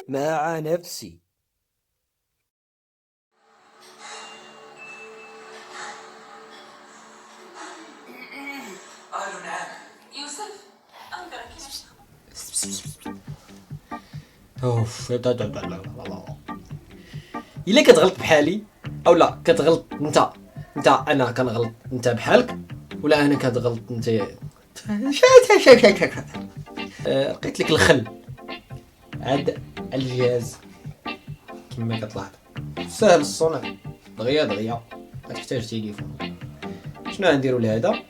مع نفسي. نعم يوسف أنظرك اوف. الا كتغلط بحالي او لا كتغلط انت انا كنغلط انت بحالك، ولا انا كتغلط انت لقيت لك الخل عاد الجهاز كما كتلاحظ سهل الصنع، دغيا ما تحتاج تليفون. شنو غنديروا لهذا؟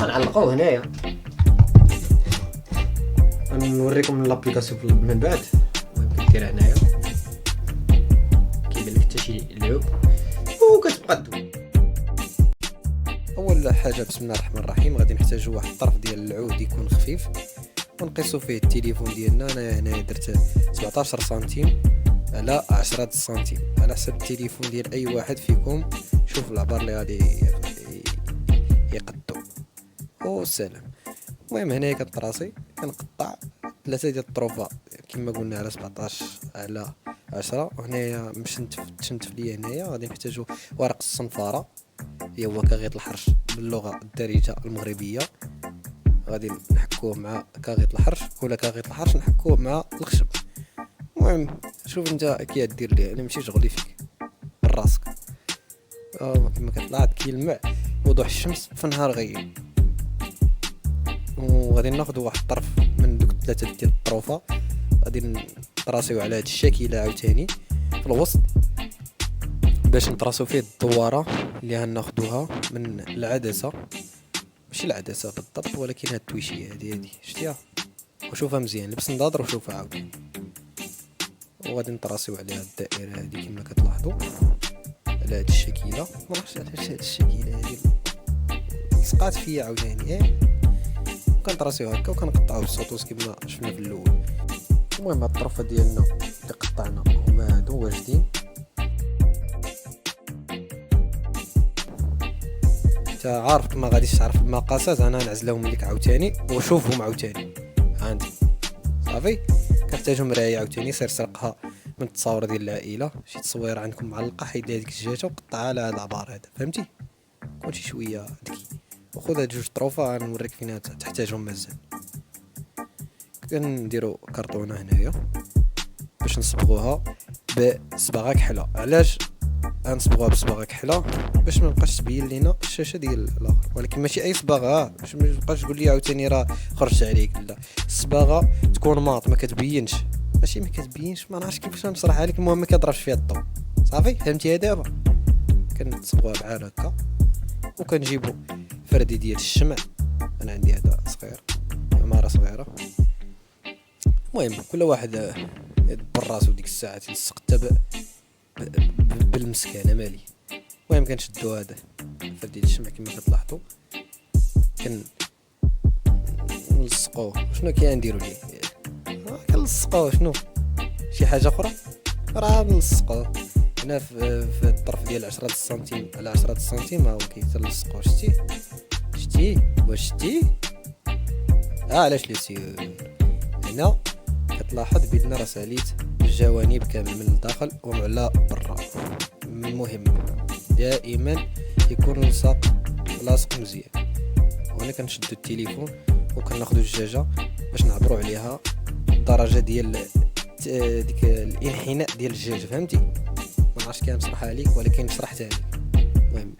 غنعلقوه هنايا، غنوريكم لابليكاسيون من بعد. المهم كديرها هنايا كيبان لك حتى شي لعب وكتبقى دوي. اول حاجه بسم الله الرحمن الرحيم غادي نحتاجوا واحد الطرف ديال العود يكون خفيف ونقيسوا فيه التليفون ديالنا. انا هنا درت 17 سنتيم على 10 سنتيم على حسب التليفون ديال اي واحد فيكم. شوف العبار اللي غادي يقدو والسلام. المهم هنايا كطراسي كنقطع 3 ديال الطروفه كما قلنا على 17 على 10. وهنايا تشنتف ليا. هنايا غادي نحتاجو ورق الصنفاره اللي هو كاغيط الحرش باللغه الدارجه المغربيه. غادي نحكوه مع كاغيط الحرش ولا كاغيط الحرش نحكوه مع الخشب. المهم شوف انت كي دير ليه، انا ماشي شغلي فيك براسك. كما كطلع كيلمع وضوح الشمس في النهار غيب. وغادي ناخذ واحد الطرف من دوك 3 ديال الطروفه غادي نطراسيو على هاد الشكل عاوتاني في الوسط باش نطراسيو فيه الدواره اللي غناخذوها من العدسه، ماشي العدسه بالضبط ولكن هاد التويشيه هادي شتيها وشوفها مزيان، لبس نظاظر وشوفها عاوتاني. وغادي نطراسيو عليها الدائره هادي كما كتلاحظوا على هاد الشكيله. ما عرفتش علاش هاد الشكيله هادي لصقات فيا عاوتاني. كنطراسيو هكا وكنقطعوه بالسطوس كما شفنا في الاول. المهم هاد الطرفه ديالنا اللي قطعنا هما هادو واجدين. انت عارف ما غاديش تعرف المقاسات، انا نعزلهم لك عاوتاني وشوفهم عاوتاني عندي صافي. كنحتاجو مرايه عاوتاني، سير سرقها من التصاور ديال العائله، شي تصويره عندكم معلقه حيد لها ديك الجهه وقطعها على هاد العبار هذا، فهمتي؟ كون شي شويه ذكي. وخذ هاد 2 طروفه غنوريك فين تحتاجهم مازال. كنديرو كرتونه هنايا باش نصبغوها بصباغه كحله. علاش غنصبغوها بصباغه كحله؟ باش ما بقاش تبين لينا الشاشه ديال الاخر، ولكن ماشي اي صباغه باش ما تبقاش تقول لي عاوتاني راه خرجت عليك. لا، الصباغه تكون ماط ما كتبينش، ماشي ما كتبينش، ما نعرفش كيفاش نشرحها لك. المهم ما كضربش فيها الضوء صافي، فهمتيها دابا؟ كنصبغوها بحال هكا وكنجيبو فردي ديال الشمع. انا عندي هذا صغير، عماره صغيره. المهم كل واحد يدبر راسو ديك الساعه تلصق حتى بالمسك انا مالي. المهم كنشدو هذا فردي ديال الشمع كما كتلاحظوا كنلصقوه. شنو كنديروا ليه؟ كنلصقوه شنو شي حاجه اخرى راه نلصقوه هنا في الطرف ديال 10 سنتيم على 10 سنتيم. ها هو كيتلصقوا. شتي واش شتي؟ علاش لي سير هنا كتلاحظ بان راه ساليت الجوانب كامل من الداخل ومعلى برا. المهم دائما يكون لاصق مزيان. وهنا كنشدو التليفون وكناخذوا الدجاجه باش نعبروا عليها الدرجه ديال ديك الانحناء ديال الدجاجه، فهمتي؟ ما عرفتش كان نشرحها لك ولكن شرحتها لك. المهم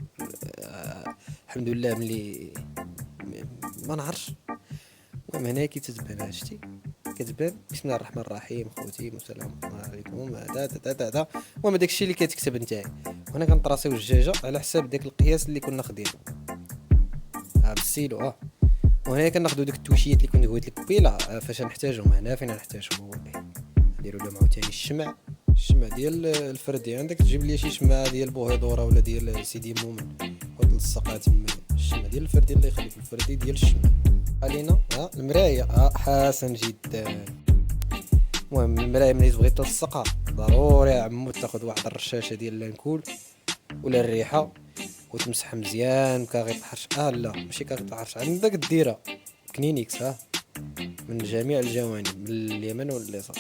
الحمد لله ملي ما نعرفش. المهم هنا كي تتبان شتي كتبان بسم الله الرحمن الرحيم خوتي والسلام عليكم هذا. المهم داكشي اللي كتكتب نتايا. وهنا كنطراسيو الدجاجه على حساب داك القياس اللي كنا خدينه بالسيلو. وهنا كناخذوا ديك التويشيات اللي كنت قلت لك قبيله فاش نحتاجهم. هنا فين نحتاجهم نديروا لهم عاوتاني الشمع ديال الفردي. عندك تجيب لي شي شمعه ديال بوهيدوره ولا ديال سيدي مومن وتلصقها تما. الشمع ديال الفردي الله يخليك، الفردي ديال الشمع علينا. المرايه حسن جدا. المهم المرايه ملي تبغي تلصقها ضروري يا عمو تاخذ واحد الرشاشه ديال لانكول ولا الريحه وتمسح مزيان بكاغيط الحرش. لا ماشي كاغيط الحرش، عندك ديرها كنينيكس من جميع الجوانب من اليمين واليسار.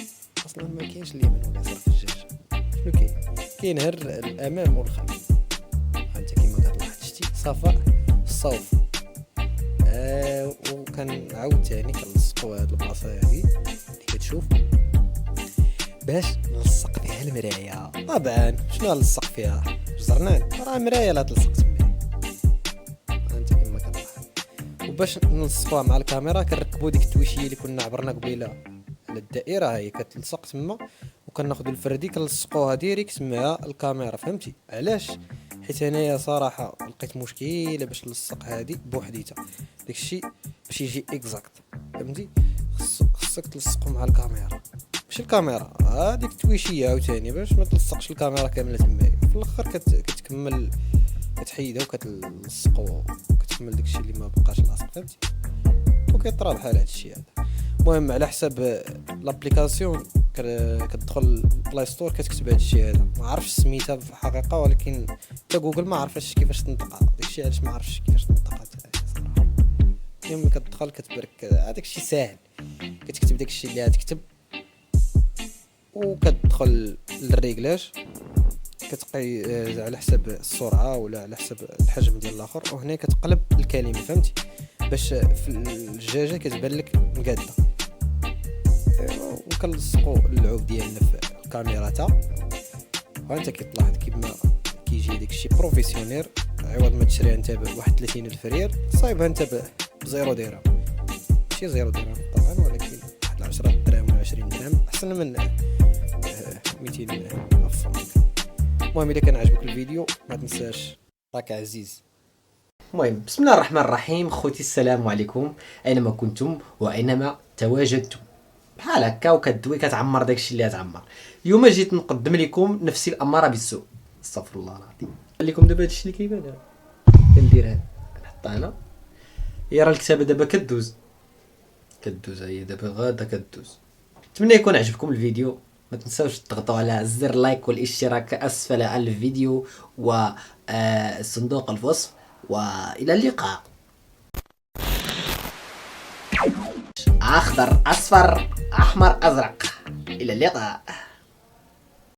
اصلا ما كاينش اليمين واليسار في الدجاجه. شنو كاين غير الامام والخلف. انت كيما كتلاحظ شتي صفاء الصوف. وكنعاود تاني كنلصقوا هاد البلاصه هادي اللي كتشوف باش نلصق فيها المرايه. طبعا شنو نلصق فيها؟ جزرنان راه مرايه لا تلصق تما. انت كيما كتلاحظ. وباش نلصقوها مع الكاميرا كنركبوا ديك التويشيه اللي كنا عبرنا قبيله على الدائره، هي كتلصق تما، وكناخذوا الفردي كنلصقوها ديريكت مع الكاميرا. فهمتي علاش؟ حيت هنايا صراحه لقيت مشكله باش نلصق هذه بوحديتها. داكشي باش يجي اكزاكت، فهمتي؟ خصك تلصقو مع الكاميرا، ماشي الكاميرا هذيك التويشيه عاوتاني باش ما تلصقش الكاميرا كامله تما. في الاخر كتكمل كتحيدها وكتلصقو وكتكمل داكشي اللي ما بقاش لاصق، فهمتي؟ وكيطرا بحال هادشي هذا. المهم على حساب لابليكاسيون كتدخل بلاي ستور كتكتب هادشي هذا. ما عرفتش سميتها في الحقيقه، ولكن حتى جوجل ما عرفش كيفاش تنطقها. داكشي علاش ما عرفتش كيفاش تنطقها صراحه. المهم كتدخل كتبرك هذاك الشيء ساهل، كتكتب داكشي اللي غتكتب وكتدخل للريغلاج كتقي على حساب السرعه ولا على حساب الحجم ديال الاخر، وهنا كتقلب الكلمه، فهمتي؟ باش في الدجاجه كتبان لك مقاده. وكنلصقوا اللعوب ديالنا في الكاميرا تا. وانت كتلاحظ كيما كيجي داكشي بروفيسيونيل. عوض ما تشريها انت بواحد 30,000 ريال صايبها انت بزيرو درهم. ماشي زيرو درهم طبعا، ولكن واحد 10 دراهم ولا 20 درهم احسن من 200 فرنك. المهم اذا كان عجبك الفيديو ما تنساش راك عزيز. المهم بسم الله الرحمن الرحيم. خوتي السلام عليكم اينما كنتم واينما تواجدتم. بحال هكا وكدوي كتعمر داكشي اللي غتعمر. اليوم جيت نقدم لكم نفسي الاماره بالسوء، استغفر الله العظيم. لكم دابا هادشي اللي كيبان هذا كندير هذا نحطها هنا. هي راه الكتابه دابا كدوز هي دابا غادا كدوز. نتمنى يكون عجبكم الفيديو. ما تنساوش تضغطوا على زر لايك والاشتراك اسفل الفيديو وصندوق الوصف، والى اللقاء. اخضر اصفر احمر ازرق، الى اللقاء.